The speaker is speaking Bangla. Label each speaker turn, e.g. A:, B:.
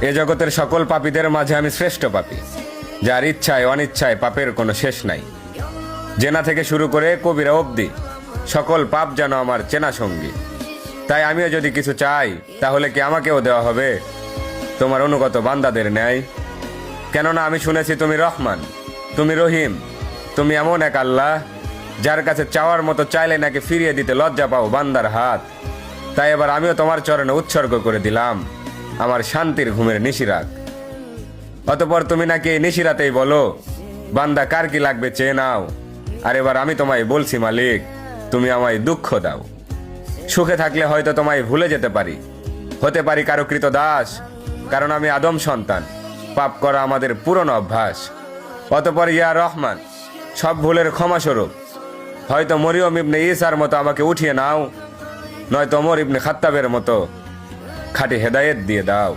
A: এ জগতের সকল পাপীদের মাঝে আমি শ্রেষ্ঠ পাপী, যার ইচ্ছায় অনিচ্ছায় পাপের কোনো শেষ নাই। জেনা থেকে শুরু করে কবিরা অবধি সকল পাপ যেন আমার চেনা সঙ্গী। তাই আমিও যদি কিছু চাই, তাহলে কি আমাকেও দেওয়া হবে তোমার অনুগত বান্দাদের ন্যায়? কেননা আমি শুনেছি তুমি রহমান, তুমি রহিম, তুমি এমন এক আল্লাহ যার কাছে চাওয়ার মতো চাইলে নাকি ফিরিয়ে দিতে লজ্জা পাও বান্দার হাত। তাই এবার আমিও তোমার চরণে উৎসর্গ করে দিলাম আমার শান্তির ঘুমের নিশিরাত। অতঃপর তুমি নাকি এই নিশিরাতেই বলো, বান্দা কার কি লাগবে চেয়ে নাও। আর এবার আমি তোমায় বলছি মালিক, তুমি আমায় দুঃখ দাও। সুখে থাকলে হয়তো তোমায় ভুলে যেতে পারি, হতে পারি কারো কৃত দাস, কারণ আমি আদম সন্তান, পাপ করা আমাদের পুরনো অভ্যাস। অতঃপর ইয়া রহমান, সব ভুলের ক্ষমাস্বরূপ হয়তো মরিয়ম ইবনে ঈসার মতো আমাকে উঠিয়ে নাও, নয়তো ওমর ইবনে খাত্তাবের মতো খাঁটি হেদায়েত দিয়ে দাও।